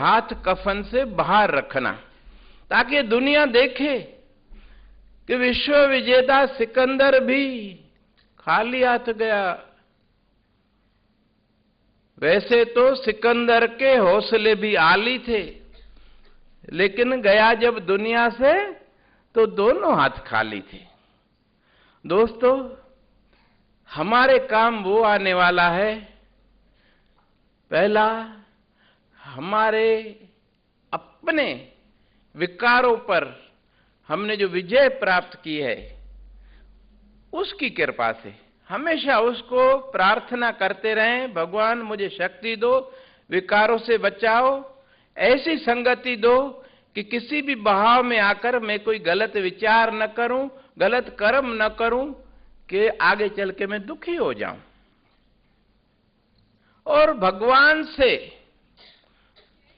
हाथ कफन से बाहर रखना, ताकि दुनिया देखे कि विश्व विजेता सिकंदर भी खाली हाथ गया। वैसे तो सिकंदर के हौसले भी आली थे, लेकिन गया जब दुनिया से तो दोनों हाथ खाली थे। दोस्तों, हमारे काम वो आने वाला है, पहला, हमारे अपने विकारों पर हमने जो विजय प्राप्त की है उसकी कृपा से हमेशा उसको प्रार्थना करते रहें, भगवान मुझे शक्ति दो, विकारों से बचाओ, ऐसी संगति दो कि किसी भी बहाव में आकर मैं कोई गलत विचार न करूं, गलत कर्म न करूं कि आगे चल के मैं दुखी हो जाऊं। और भगवान से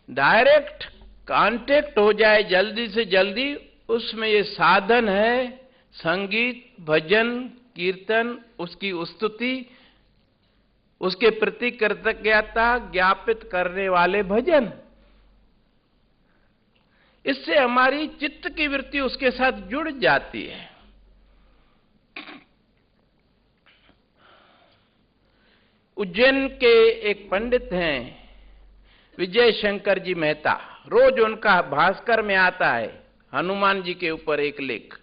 डायरेक्ट कांटेक्ट हो जाए जल्दी से जल्दी, उसमें ये साधन है संगीत, भजन, कीर्तन, उसकी स्तुति, उसके प्रति कृतज्ञता ज्ञापित करने वाले भजन। इससे हमारी चित्त की वृत्ति उसके साथ जुड़ जाती है। उज्जैन के एक पंडित हैं विजय शंकर जी मेहता, रोज उनका भास्कर में आता है हनुमान जी के ऊपर एक लेख।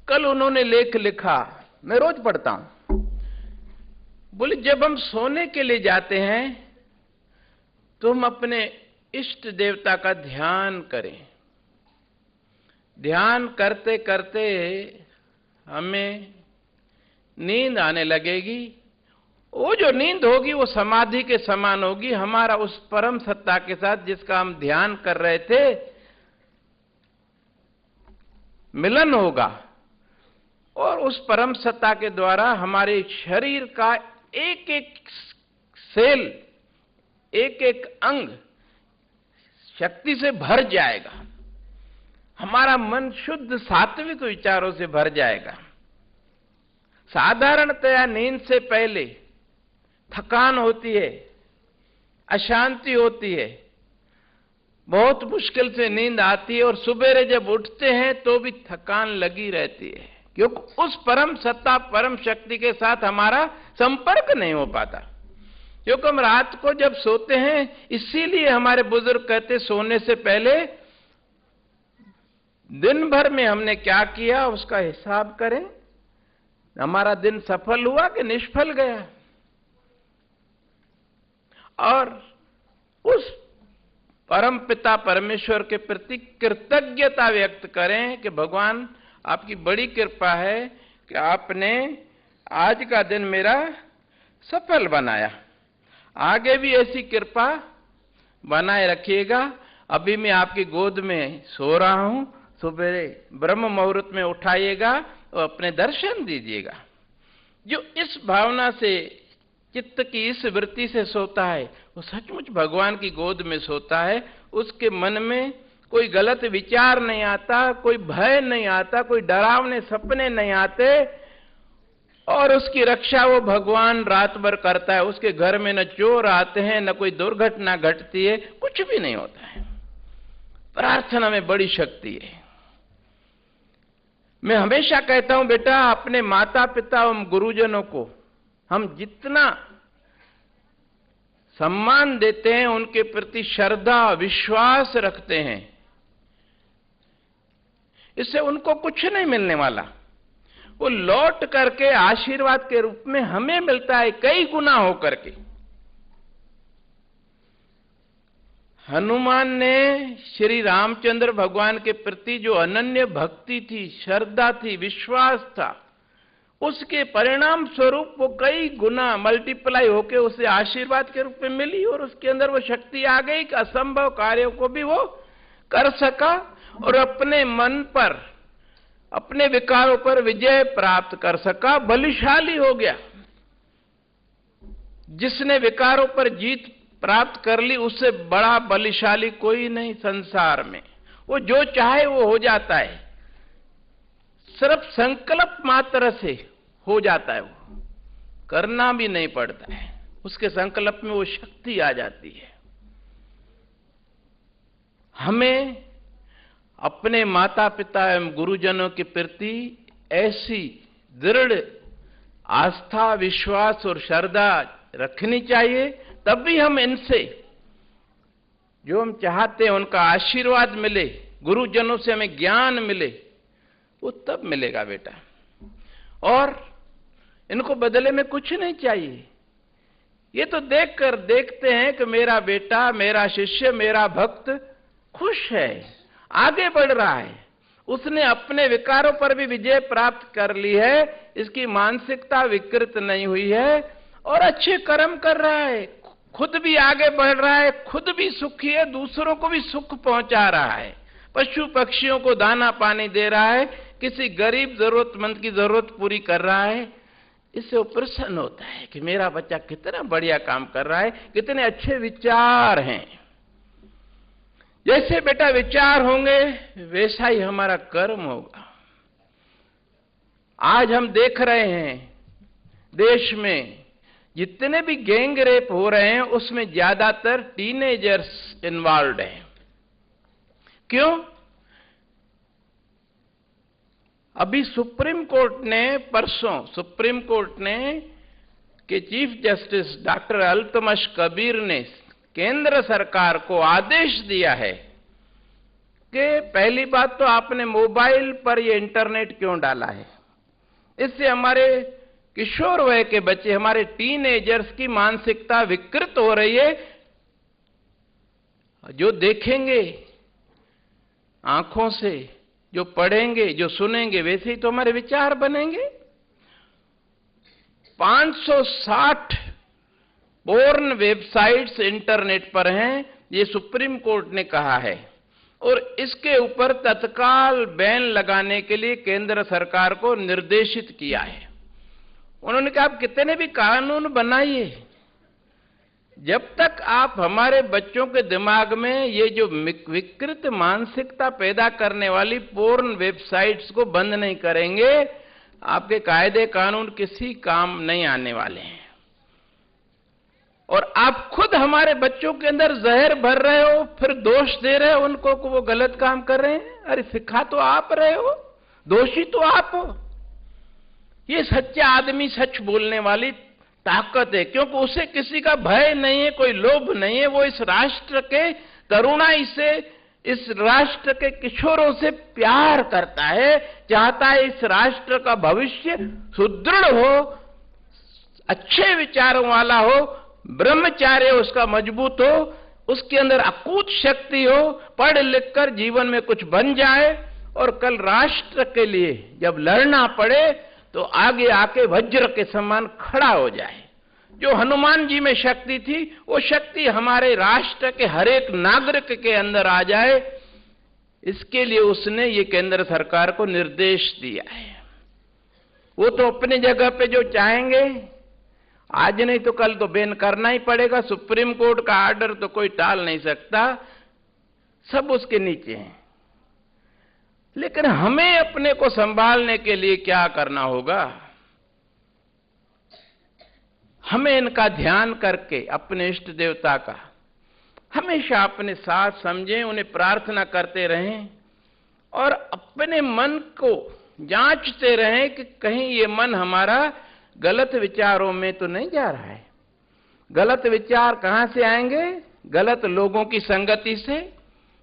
कल उन्होंने लेख लिखा, मैं रोज पढ़ता हूं। बोले जब हम सोने के लिए जाते हैं तो हम अपने इष्ट देवता का ध्यान करें। ध्यान करते करते हमें नींद आने लगेगी। वो जो नींद होगी वो समाधि के समान होगी। हमारा उस परम सत्ता के साथ जिसका हम ध्यान कर रहे थे मिलन होगा, और उस परम सत्ता के द्वारा हमारे शरीर का एक एक सेल, एक एक अंग शक्ति से भर जाएगा। हमारा मन शुद्ध सात्विक विचारों से भर जाएगा। साधारणतया नींद से पहले थकान होती है, अशांति होती है, बहुत मुश्किल से नींद आती है, और सुबेरे जब उठते हैं तो भी थकान लगी रहती है, क्योंकि उस परम सत्ता, परम शक्ति के साथ हमारा संपर्क नहीं हो पाता। क्योंकि हम रात को जब सोते हैं, इसीलिए हमारे बुजुर्ग कहते सोने से पहले दिन भर में हमने क्या किया उसका हिसाब करें, हमारा दिन सफल हुआ कि निष्फल गया। और उस परम पिता परमेश्वर के प्रति कृतज्ञता व्यक्त करें कि भगवान आपकी बड़ी कृपा है कि आपने आज का दिन मेरा सफल बनाया, आगे भी ऐसी कृपा बनाए रखिएगा। अभी मैं आपकी गोद में सो रहा हूं, सुबह ब्रह्म मुहूर्त में उठाइएगा और अपने दर्शन दीजिएगा। जो इस भावना से, चित्त की इस वृत्ति से सोता है वो सचमुच भगवान की गोद में सोता है। उसके मन में कोई गलत विचार नहीं आता, कोई भय नहीं आता, कोई डरावने सपने नहीं आते, और उसकी रक्षा वो भगवान रात भर करता है। उसके घर में न चोर आते हैं, न कोई दुर्घटना घटती है, कुछ भी नहीं होता है। प्रार्थना में बड़ी शक्ति है। मैं हमेशा कहता हूं बेटा, अपने माता पिता एवं गुरुजनों को हम जितना सम्मान देते हैं, उनके प्रति श्रद्धा विश्वास रखते हैं, इससे उनको कुछ नहीं मिलने वाला। वो लौट करके आशीर्वाद के रूप में हमें मिलता है कई गुना होकर के। हनुमान ने श्री रामचंद्र भगवान के प्रति जो अनन्य भक्ति थी, श्रद्धा थी, विश्वास था, उसके परिणाम स्वरूप वो कई गुना मल्टीप्लाई होकर उसे आशीर्वाद के रूप में मिली, और उसके अंदर वो शक्ति आ गई कि असंभव कार्यों को भी वो कर सका और अपने मन पर, अपने विकारों पर विजय प्राप्त कर सका, बलिशाली हो गया। जिसने विकारों पर जीत प्राप्त कर ली उससे बड़ा बलिशाली कोई नहीं संसार में। वो जो चाहे वो हो जाता है, सिर्फ संकल्प मात्र से हो जाता है, वो करना भी नहीं पड़ता है, उसके संकल्प में वो शक्ति आ जाती है। हमें अपने माता पिता एवं गुरुजनों के प्रति ऐसी दृढ़ आस्था, विश्वास और श्रद्धा रखनी चाहिए, तब भी हम इनसे जो हम चाहते हैं उनका आशीर्वाद मिले, गुरुजनों से हमें ज्ञान मिले, वो तब मिलेगा बेटा। और इनको बदले में कुछ नहीं चाहिए। ये तो देखकर देखते हैं कि मेरा बेटा, मेरा शिष्य, मेरा भक्त खुश है, आगे बढ़ रहा है, उसने अपने विकारों पर भी विजय प्राप्त कर ली है, इसकी मानसिकता विकृत नहीं हुई है और अच्छे कर्म कर रहा है, खुद भी आगे बढ़ रहा है, खुद भी सुखी है, दूसरों को भी सुख पहुंचा रहा है, पशु पक्षियों को दाना पानी दे रहा है, किसी गरीब जरूरतमंद की जरूरत पूरी कर रहा है। इससे वो प्रसन्न होता है कि मेरा बच्चा कितना बढ़िया काम कर रहा है, कितने अच्छे विचार हैं। जैसे बेटा विचार होंगे वैसा ही हमारा कर्म होगा। आज हम देख रहे हैं देश में जितने भी गैंग रेप हो रहे हैं उसमें ज्यादातर टीनेजर्स इन्वॉल्व हैं। क्यों? अभी सुप्रीम कोर्ट ने परसों के chief justice doctor Altamash Kabir ने केंद्र सरकार को आदेश दिया है कि पहली बात तो आपने मोबाइल पर ये इंटरनेट क्यों डाला है, इससे हमारे किशोर वय के बच्चे, हमारे टीनेजर्स की मानसिकता विकृत हो रही है। जो देखेंगे आंखों से, जो पढ़ेंगे, जो सुनेंगे, वैसे ही तो हमारे विचार बनेंगे। 560 पोर्न वेबसाइट्स इंटरनेट पर हैं, ये सुप्रीम कोर्ट ने कहा है, और इसके ऊपर तत्काल बैन लगाने के लिए केंद्र सरकार को निर्देशित किया है। उन्होंने कहा आप कितने भी कानून बनाइए, जब तक आप हमारे बच्चों के दिमाग में ये जो विकृत मानसिकता पैदा करने वाली पोर्न वेबसाइट्स को बंद नहीं करेंगे, आपके कायदे कानून किसी काम नहीं आने वाले हैं। और आप खुद हमारे बच्चों के अंदर जहर भर रहे हो, फिर दोष दे रहे हो उनको कि वो गलत काम कर रहे हैं। अरे सिखा तो आप रहे हो, दोषी तो आप हो। ये सच्चा आदमी सच बोलने वाली ताकत है, क्योंकि उसे किसी का भय नहीं है, कोई लोभ नहीं है। वो इस राष्ट्र के करुणाई से, इस राष्ट्र के किशोरों से प्यार करता है, चाहता है इस राष्ट्र का भविष्य सुदृढ़ हो, अच्छे विचारों वाला हो, ब्रह्मचार्य उसका मजबूत हो, उसके अंदर अकूत शक्ति हो, पढ़ लिख कर जीवन में कुछ बन जाए और कल राष्ट्र के लिए जब लड़ना पड़े तो आगे आके वज्र के समान खड़ा हो जाए। जो हनुमान जी में शक्ति थी, वो शक्ति हमारे राष्ट्र के हर एक नागरिक के अंदर आ जाए, इसके लिए उसने ये केंद्र सरकार को निर्देश दिया है। वो तो अपनी जगह पे जो चाहेंगे, आज नहीं तो कल तो बैन करना ही पड़ेगा। सुप्रीम कोर्ट का आर्डर तो कोई टाल नहीं सकता, सब उसके नीचे हैं। लेकिन हमें अपने को संभालने के लिए क्या करना होगा? हमें इनका ध्यान करके अपने इष्ट देवता का हमेशा अपने साथ समझें, उन्हें प्रार्थना करते रहें और अपने मन को जांचते रहें कि कहीं ये मन हमारा गलत विचारों में तो नहीं जा रहा है। गलत विचार कहां से आएंगे? गलत लोगों की संगति से।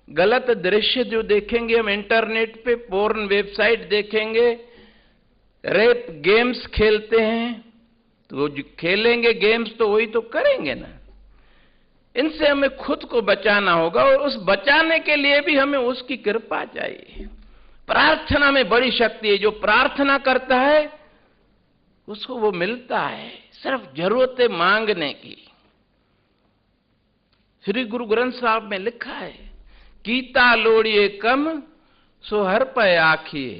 गलत दृश्य जो देखेंगे हम इंटरनेट पे, पोर्न वेबसाइट देखेंगे, रेप गेम्स खेलते हैं, तो जो खेलेंगे गेम्स तो वही तो करेंगे ना। इनसे हमें खुद को बचाना होगा और उस बचाने के लिए भी हमें उसकी कृपा चाहिए। प्रार्थना में बड़ी शक्ति है। जो प्रार्थना करता है उसको वो मिलता है, सिर्फ जरूरत है मांगने की। श्री गुरु ग्रंथ साहब में लिखा है, कीता लोड़िए कम सो हर पे आखिए,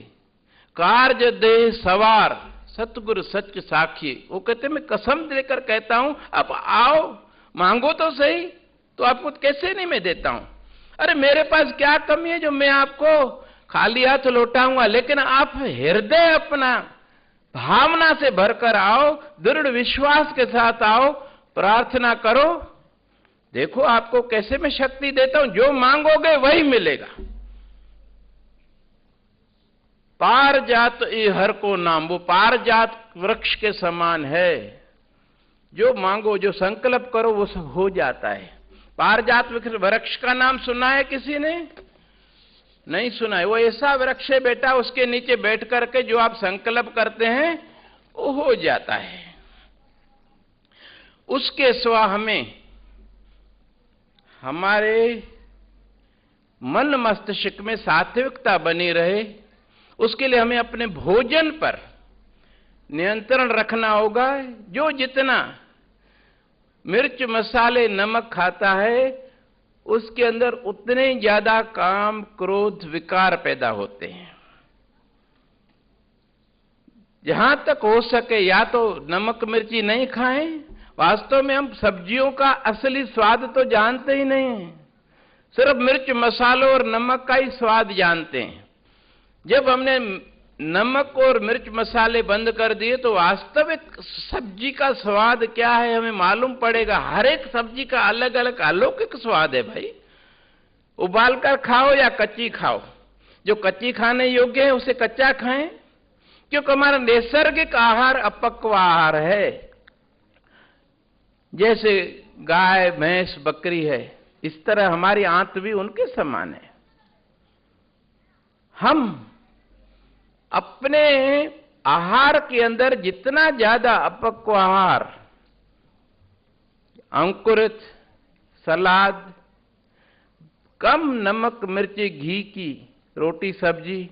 कार्य दे सवार सतगुरु सच साखिए। वो कहते मैं कसम देकर कहता हूं, अब आओ मांगो तो सही, तो आपको कैसे नहीं मैं देता हूं। अरे मेरे पास क्या कमी है जो मैं आपको खाली हाथ लौटाऊंगा, लेकिन आप हृदय अपना भावना से भरकर आओ, दृढ़ विश्वास के साथ आओ, प्रार्थना करो, देखो आपको कैसे मैं शक्ति देता हूं, जो मांगोगे वही मिलेगा। पारजात ई हर को नाम, वो पारजात वृक्ष के समान है। जो मांगो, जो संकल्प करो, वो सब हो जाता है। पारजात वृक्ष का नाम सुना है किसी ने? नहीं सुना है। वो ऐसा वृक्ष है बेटा, उसके नीचे बैठ करके जो आप संकल्प करते हैं वो हो जाता है। उसके सिवा हमें हमारे मन मस्तिष्क में सात्विकता बनी रहे, उसके लिए हमें अपने भोजन पर नियंत्रण रखना होगा। जो जितना मिर्च मसाले नमक खाता है, उसके अंदर उतने ही ज्यादा काम क्रोध विकार पैदा होते हैं। जहां तक हो सके या तो नमक मिर्ची नहीं खाएं। वास्तव में हम सब्जियों का असली स्वाद तो जानते ही नहीं हैं, सिर्फ मिर्च मसालों और नमक का ही स्वाद जानते हैं। जब हमने नमक और मिर्च मसाले बंद कर दिए तो वास्तविक सब्जी का स्वाद क्या है हमें मालूम पड़ेगा। हर एक सब्जी का अलग अलग अलौकिक स्वाद है भाई। उबालकर खाओ या कच्ची खाओ, जो कच्ची खाने योग्य है उसे कच्चा खाएं, क्योंकि हमारा नैसर्गिक आहार अपक्व आहार है। जैसे गाय भैंस बकरी है, इस तरह हमारी आंत भी उनके समान है। हम अपने आहार के अंदर जितना ज्यादा अपक्व आहार, अंकुरित, सलाद, कम नमक मिर्ची घी की रोटी सब्जी,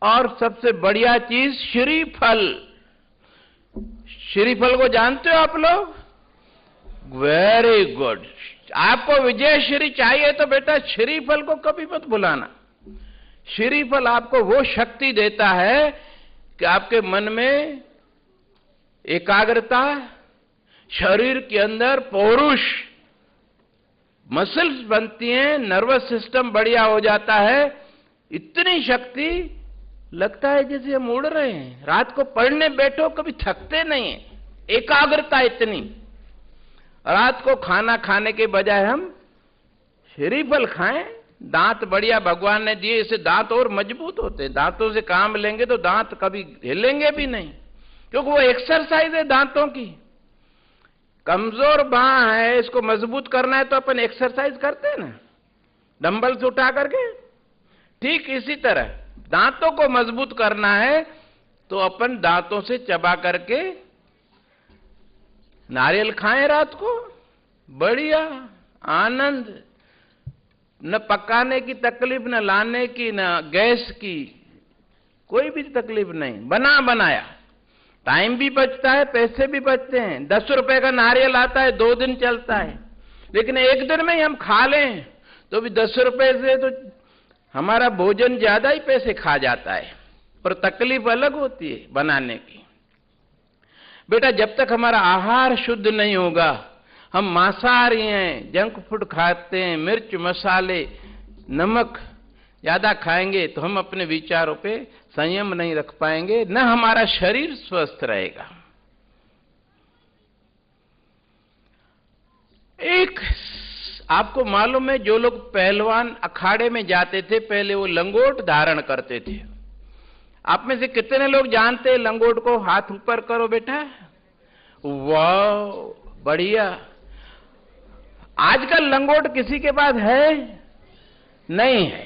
और सबसे बढ़िया चीज श्रीफल। श्रीफल को जानते हो आप लोग? Very good. आपको विजय श्री चाहिए तो बेटा श्रीफल को कभी मत भुलाना। श्रीफल आपको वो शक्ति देता है कि आपके मन में एकाग्रता, शरीर के अंदर पौरुष, मसल्स बनती हैं, नर्वस सिस्टम बढ़िया हो जाता है। इतनी शक्ति, लगता है जैसे हम उड़ रहे हैं। रात को पढ़ने बैठो कभी थकते नहीं है, एकाग्रता इतनी। रात को खाना खाने के बजाय हम श्रीफल खाएं। दांत बढ़िया भगवान ने दिए, इससे दांत और मजबूत होते हैं। दांतों से काम लेंगे तो दांत कभी हिलेंगे भी नहीं, क्योंकि वो एक्सरसाइज है दांतों की। कमजोर बांह है, इसको मजबूत करना है तो अपन एक्सरसाइज करते हैं ना, डंबल्स उठा करके। ठीक इसी तरह दांतों को मजबूत करना है तो अपन दांतों से चबा करके नारियल खाएं रात को, बढ़िया आनंद। न पकाने की तकलीफ, न लाने की, न गैस की, कोई भी तकलीफ नहीं। बना बनाया, टाइम भी बचता है, पैसे भी बचते हैं। 10 रुपए का नारियल आता है, 2 दिन चलता है, लेकिन एक दिन में ही हम खा लें तो भी 10 रुपए से तो हमारा भोजन ज्यादा ही पैसे खा जाता है, और तकलीफ अलग होती है बनाने की। बेटा जब तक हमारा आहार शुद्ध नहीं होगा, हम मांसाहारी हैं, जंक फूड खाते हैं, मिर्च मसाले नमक ज्यादा खाएंगे, तो हम अपने विचारों पे संयम नहीं रख पाएंगे, न हमारा शरीर स्वस्थ रहेगा। एक आपको मालूम है, जो लोग पहलवान अखाड़े में जाते थे पहले वो लंगोट धारण करते थे। आप में से कितने लोग जानते हैं लंगोट को? हाथ ऊपर करो बेटा। वाह बढ़िया। आजकल लंगोट किसी के पास है? नहीं है,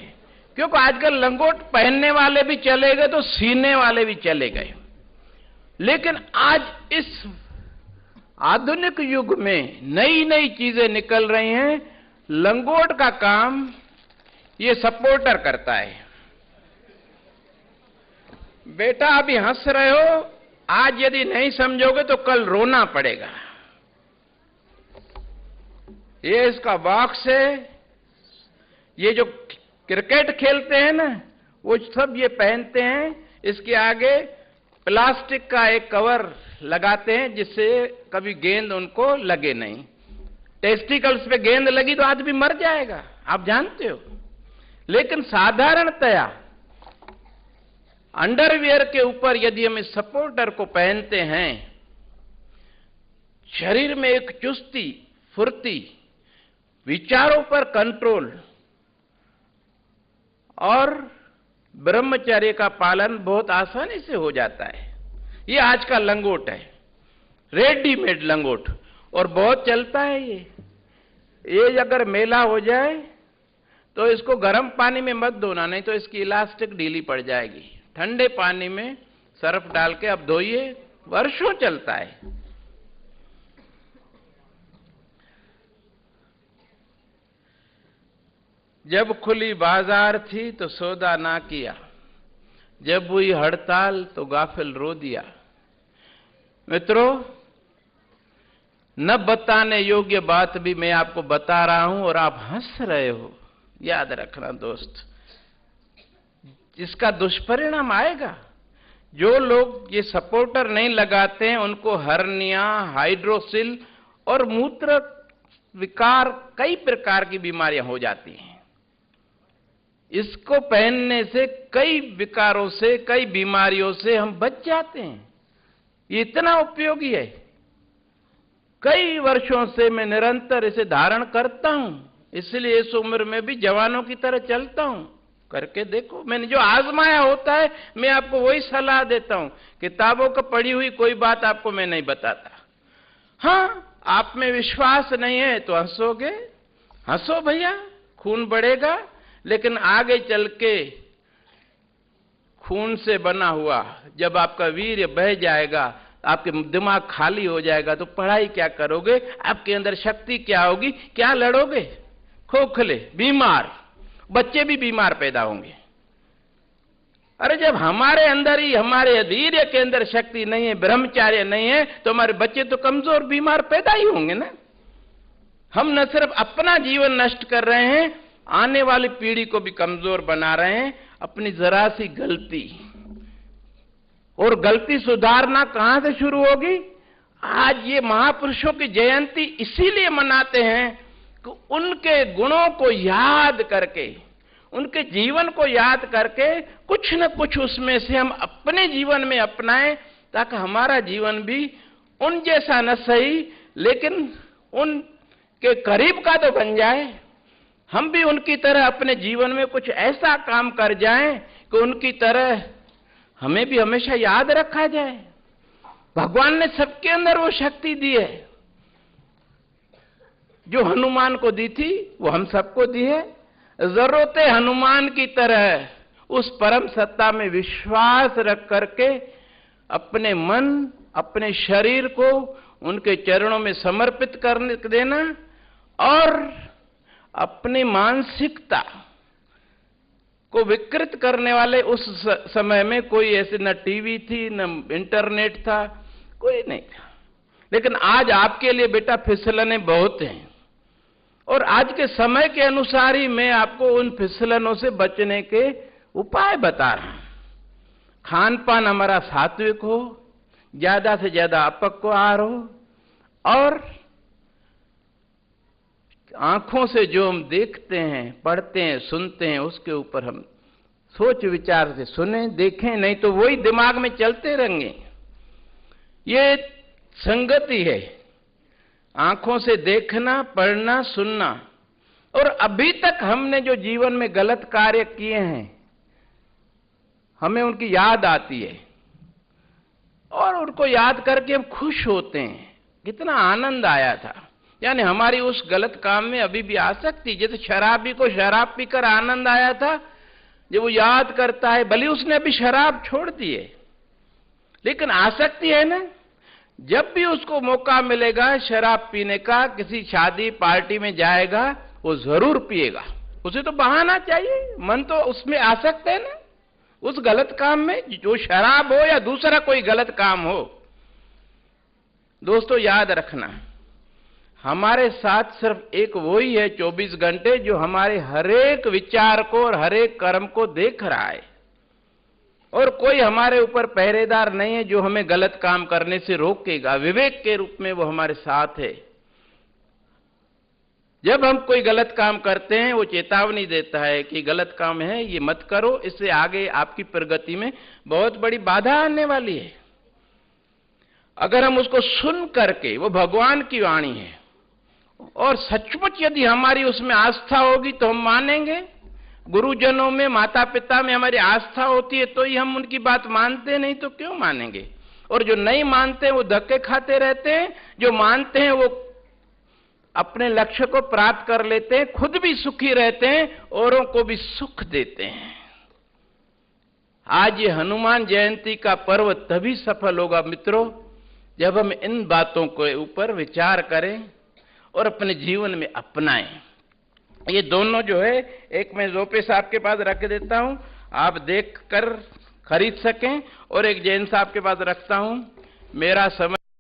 क्योंकि आजकल लंगोट पहनने वाले भी चले गए तो सीने वाले भी चले गए। लेकिन आज इस आधुनिक युग में नई नई चीजें निकल रही हैं। लंगोट का काम ये सपोर्टर करता है। बेटा अभी हंस रहे हो, आज यदि नहीं समझोगे तो कल रोना पड़ेगा। ये इसका बॉक्स है। ये जो क्रिकेट खेलते हैं ना, वो सब ये पहनते हैं। इसके आगे प्लास्टिक का एक कवर लगाते हैं जिससे कभी गेंद उनको लगे नहीं। टेस्टिकल्स पे गेंद लगी तो आदमी मर जाएगा, आप जानते हो। लेकिन साधारणतया अंडरवियर के ऊपर यदि हम इस सपोर्टर को पहनते हैं, शरीर में एक चुस्ती, फुर्ती, विचारों पर कंट्रोल और ब्रह्मचर्य का पालन बहुत आसानी से हो जाता है। ये आज का लंगोट है, रेडीमेड लंगोट, और बहुत चलता है ये अगर मेला हो जाए तो इसको गर्म पानी में मत धोना, नहीं तो इसकी इलास्टिक ढीली पड़ जाएगी। ठंडे पानी में सर्फ डाल के अब धोइए, वर्षों चलता है। जब खुली बाजार थी तो सौदा ना किया, जब हुई हड़ताल तो गाफिल रो दिया। मित्रों, न बताने योग्य बात भी मैं आपको बता रहा हूं और आप हंस रहे हो। याद रखना दोस्त, इसका दुष्परिणाम आएगा। जो लोग ये सपोर्टर नहीं लगाते हैं उनको हर्निया, हाइड्रोसिल और मूत्र विकार, कई प्रकार की बीमारियां हो जाती हैं। इसको पहनने से कई विकारों से, कई बीमारियों से हम बच जाते हैं। ये इतना उपयोगी है। कई वर्षों से मैं निरंतर इसे धारण करता हूं, इसलिए इस उम्र में भी जवानों की तरह चलता हूं। करके देखो, मैंने जो आजमाया होता है मैं आपको वही सलाह देता हूं। किताबों को पढ़ी हुई कोई बात आपको मैं नहीं बताता। हाँ, आप में विश्वास नहीं है तो हंसोगे, हंसो भैया, खून बढ़ेगा, लेकिन आगे चल के खून से बना हुआ जब आपका वीर्य बह जाएगा, आपके दिमाग खाली हो जाएगा, तो पढ़ाई क्या करोगे? आपके अंदर शक्ति क्या होगी? क्या लड़ोगे? खोखले, बीमार, बच्चे भी बीमार पैदा होंगे। अरे जब हमारे अंदर ही, हमारे वीर्य के अंदर शक्ति नहीं है, ब्रह्मचर्य नहीं है, तो हमारे बच्चे तो कमजोर बीमार पैदा ही होंगे ना। हम न सिर्फ अपना जीवन नष्ट कर रहे हैं, आने वाली पीढ़ी को भी कमजोर बना रहे हैं। अपनी जरा सी गलती, और गलती सुधारना कहां से शुरू होगी? आज ये महापुरुषों की जयंती इसीलिए मनाते हैं कि उनके गुणों को याद करके, उनके जीवन को याद करके कुछ न कुछ उसमें से हम अपने जीवन में अपनाएं, ताकि हमारा जीवन भी उन जैसा न सही लेकिन उनके करीब का तो बन जाए। हम भी उनकी तरह अपने जीवन में कुछ ऐसा काम कर जाएं कि उनकी तरह हमें भी हमेशा याद रखा जाए। भगवान ने सबके अंदर वो शक्ति दी है। जो हनुमान को दी थी वो हम सबको दी है। जरूरत है हनुमान की तरह उस परम सत्ता में विश्वास रख करके अपने मन, अपने शरीर को उनके चरणों में समर्पित करने देना, और अपनी मानसिकता को विकृत करने वाले, उस समय में कोई ऐसे न टीवी थी, न इंटरनेट था, कोई नहीं था। लेकिन आज आपके लिए बेटा फिसलने बहुत हैं, और आज के समय के अनुसार ही मैं आपको उन फिसलनों से बचने के उपाय बता रहा हूं। खान पान हमारा सात्विक हो, ज्यादा से ज्यादा अपक्व आहार हो, और आंखों से जो हम देखते हैं, पढ़ते हैं, सुनते हैं, उसके ऊपर हम सोच विचार से सुने, देखें, नहीं तो वही दिमाग में चलते रहेंगे। ये संगति है, आंखों से देखना, पढ़ना, सुनना। और अभी तक हमने जो जीवन में गलत कार्य किए हैं, हमें उनकी याद आती है, और उनको याद करके हम खुश होते हैं, कितना आनंद आया था। यानी हमारी उस गलत काम में अभी भी आसक्ति, जैसे शराबी को शराब पीकर आनंद आया था, जब वो याद करता है, भले उसने अभी शराब छोड़ दी है, लेकिन आसक्ति है ना। जब भी उसको मौका मिलेगा शराब पीने का, किसी शादी पार्टी में जाएगा, वो जरूर पिएगा। उसे तो बहाना चाहिए, मन तो उसमें आसक्त है ना, उस गलत काम में, जो शराब हो या दूसरा कोई गलत काम हो। दोस्तों याद रखना, हमारे साथ सिर्फ एक वही है 24 घंटे जो हमारे हरेक विचार को और हरेक कर्म को देख रहा है, और कोई हमारे ऊपर पहरेदार नहीं है जो हमें गलत काम करने से रोकेगा। विवेक के रूप में वो हमारे साथ है। जब हम कोई गलत काम करते हैं, वो चेतावनी देता है कि गलत काम है, ये मत करो, इससे आगे आपकी प्रगति में बहुत बड़ी बाधा आने वाली है। अगर हम उसको सुन करके, वो भगवान की वाणी है, और सचमुच यदि हमारी उसमें आस्था होगी तो हम मानेंगे। गुरुजनों में, माता पिता में हमारी आस्था होती है तो ही हम उनकी बात मानते हैं, नहीं तो क्यों मानेंगे। और जो नहीं मानते हैं वो धक्के खाते रहते हैं, जो मानते हैं वो अपने लक्ष्य को प्राप्त कर लेते हैं, खुद भी सुखी रहते हैं, औरों को भी सुख देते हैं। आज ये हनुमान जयंती का पर्व तभी सफल होगा मित्रों, जब हम इन बातों के ऊपर विचार करें और अपने जीवन में अपनाएं। ये दोनों जो है, एक मैं जोपे साहब के पास रख देता हूं, आप देख कर खरीद सकें, और एक जैन साहब के पास रखता हूं। मेरा समय